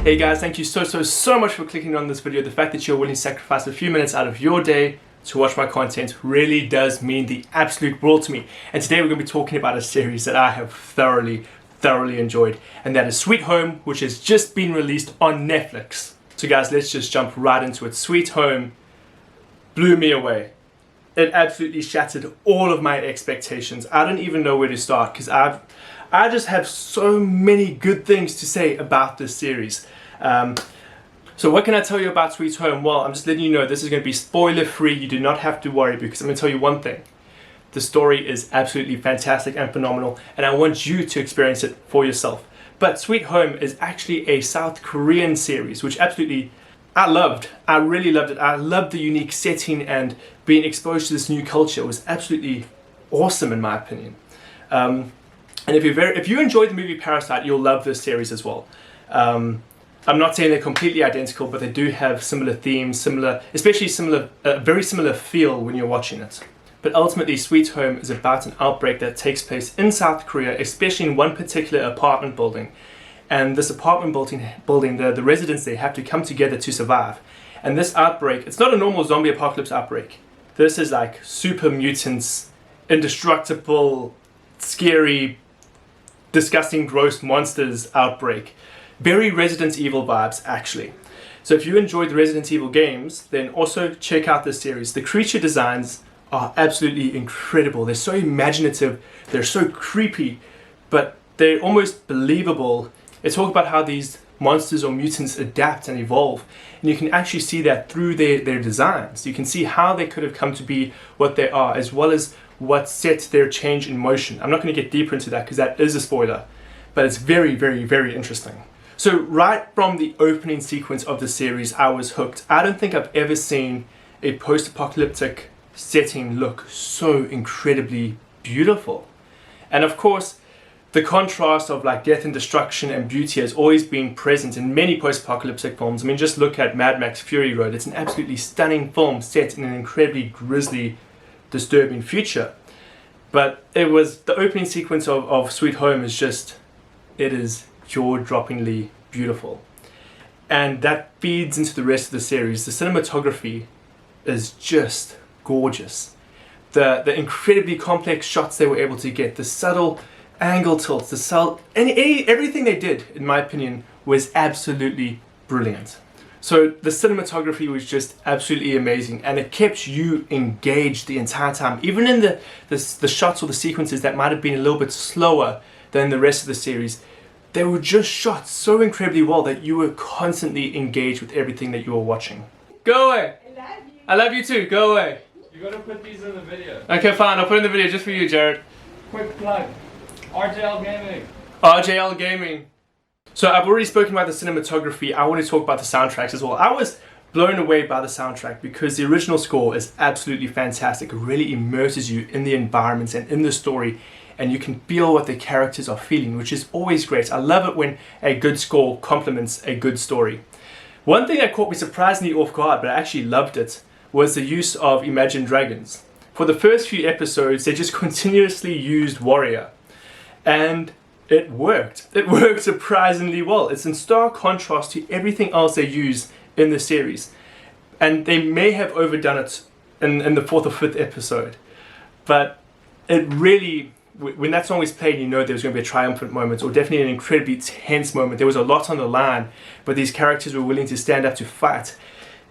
Hey guys, thank you so much for clicking on this video. The fact that you're willing to sacrifice a few minutes out of your day to watch my content really does mean the absolute world to me. And today we're going to be talking about a series that I have thoroughly enjoyed, and that is Sweet Home, which has just been released on Netflix. So guys, let's just jump right into it. Sweet Home blew me away. It absolutely shattered all of my expectations. I don't even know where to start because I just have so many good things to say about this series. So what can I tell you about Sweet Home? Well, I'm just letting you know this is going to be spoiler free. You do not have to worry because I'm going to tell you one thing. The story is absolutely fantastic and phenomenal, and I want you to experience it for yourself. But Sweet Home is actually a South Korean series, which absolutely I loved. I really loved it. I loved the unique setting and being exposed to this new culture. It was absolutely awesome in my opinion. And if you enjoyed the movie Parasite, you'll love this series as well. I'm not saying they're completely identical, but they do have similar themes, very similar feel when you're watching it. But ultimately, Sweet Home is about an outbreak that takes place in South Korea, especially in one particular apartment building. And this apartment building, the residents, they have to come together to survive. And this outbreak, it's not a normal zombie apocalypse outbreak. This is like super mutants, indestructible, scary, disgusting, gross monsters outbreak. Very Resident Evil vibes, actually. So if you enjoyed the Resident Evil games, then also check out this series. The creature designs are absolutely incredible. They're so imaginative, they're so creepy, but they're almost believable. They talk about how these monsters or mutants adapt and evolve, and you can actually see that through their designs. You can see how they could have come to be what they are, as well as what set their change in motion. I'm not going to get deeper into that because that is a spoiler, but it's very interesting. So right from the opening sequence of the series, I was hooked. I don't think I've ever seen a post-apocalyptic setting look so incredibly beautiful. And of course, the contrast of like death and destruction and beauty has always been present in many post-apocalyptic films. I mean, just look at Mad Max Fury Road. It's an absolutely stunning film set in an incredibly grisly, disturbing future. But it was the opening sequence of Sweet Home is just, it is jaw-droppingly beautiful. And that feeds into the rest of the series. The cinematography is just gorgeous. The incredibly complex shots they were able to get, the subtle angle tilts, everything they did, in my opinion, was absolutely brilliant. So the cinematography was just absolutely amazing, and it kept you engaged the entire time. Even in the shots or the sequences that might have been a little bit slower than the rest of the series, they were just shot so incredibly well that you were constantly engaged with everything that you were watching. Go away! I love you. I love you too, go away. You gotta put these in the video. Okay, fine, I'll put in the video just for you, Jared. Quick plug. RJL Gaming. RJL Gaming. So I've already spoken about the cinematography. I want to talk about the soundtracks as well. I was blown away by the soundtrack because the original score is absolutely fantastic. It really immerses you in the environment and in the story, and you can feel what the characters are feeling, which is always great. I love it when a good score complements a good story. One thing that caught me surprisingly off guard, but I actually loved it, was the use of Imagine Dragons. For the first few episodes, they just continuously used Warrior. And it worked. It worked surprisingly well. It's in stark contrast to everything else they use in the series. And they may have overdone it in the 4th or 5th episode. But it really, when that song was played, you know there was going to be a triumphant moment, or definitely an incredibly tense moment. There was a lot on the line, but these characters were willing to stand up to fight.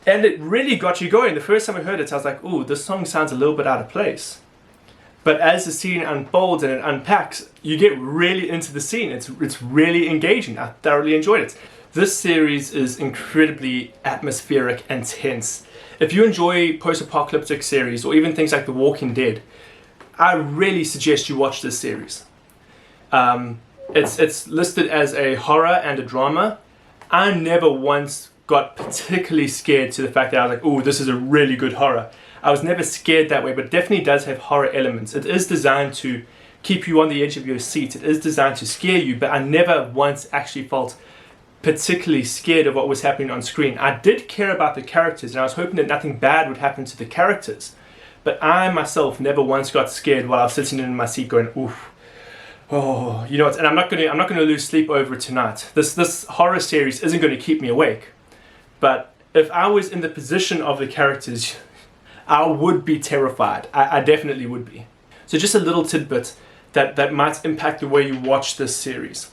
And it really got you going. The first time I heard it, I was like, ooh, this song sounds a little bit out of place. But as the scene unfolds and it unpacks, you get really into the scene. It's really engaging. I thoroughly enjoyed it. This series is incredibly atmospheric and tense. If you enjoy post-apocalyptic series or even things like The Walking Dead, I really suggest you watch this series. It's listed as a horror and a drama. I never once got particularly scared to the fact that I was like, oh, this is a really good horror. I was never scared that way, but it definitely does have horror elements. It is designed to keep you on the edge of your seat. It is designed to scare you, but I never once actually felt particularly scared of what was happening on screen. I did care about the characters, and I was hoping that nothing bad would happen to the characters. But I myself never once got scared while I was sitting in my seat going, oof, oh, you know what? And I'm not gonna lose sleep over it tonight. This horror series isn't going to keep me awake. But if I was in the position of the characters, I would be terrified. I definitely would be. So just a little tidbit that might impact the way you watch this series.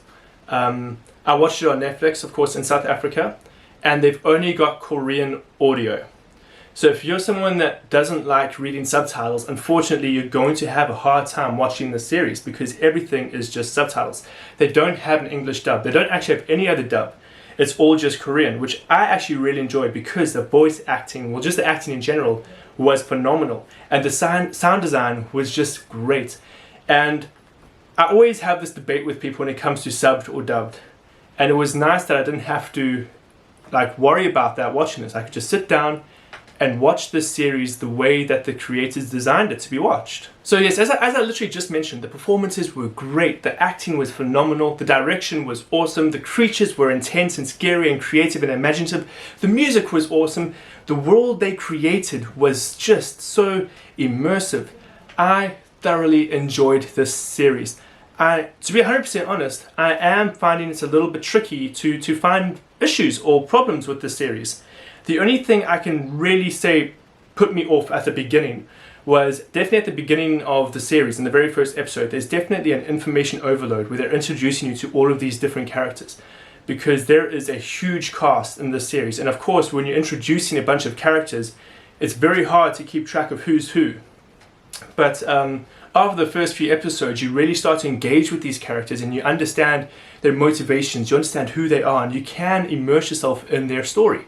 I watched it on Netflix, of course, in South Africa, and they've only got Korean audio. So if you're someone that doesn't like reading subtitles, unfortunately you're going to have a hard time watching the series because everything is just subtitles. They don't have an English dub. They don't actually have any other dub. It's all just Korean, which I actually really enjoy because the voice acting, well, just the acting in general, was phenomenal. And the sound design was just great. And I always have this debate with people when it comes to subbed or dubbed. And it was nice that I didn't have to worry about that watching this. I could just sit down and watch this series the way that the creators designed it to be watched. So yes, as I literally just mentioned, the performances were great, the acting was phenomenal, the direction was awesome, the creatures were intense and scary and creative and imaginative, the music was awesome, the world they created was just so immersive. I thoroughly enjoyed this series. To be 100% honest, I am finding it a little bit tricky to find issues or problems with this series. The only thing I can really say put me off at the beginning was definitely at the beginning of the series, in the very first episode, there's definitely an information overload where they're introducing you to all of these different characters, because there is a huge cast in this series. And of course, when you're introducing a bunch of characters, it's very hard to keep track of who's who. But after the first few episodes, you really start to engage with these characters and you understand their motivations, you understand who they are, and you can immerse yourself in their story.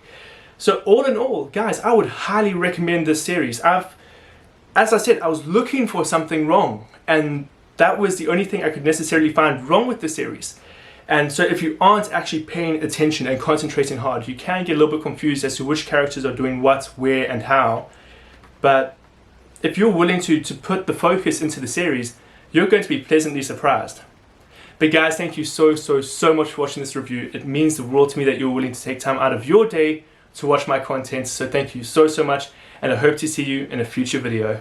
So all in all, guys, I would highly recommend this series. As I said, I was looking for something wrong, and that was the only thing I could necessarily find wrong with the series. And so if you aren't actually paying attention and concentrating hard, you can get a little bit confused as to which characters are doing what, where, and how. But if you're willing to put the focus into the series, you're going to be pleasantly surprised. But guys, thank you so much for watching this review. It means the world to me that you're willing to take time out of your day to watch my content. So thank you so much, and I hope to see you in a future video.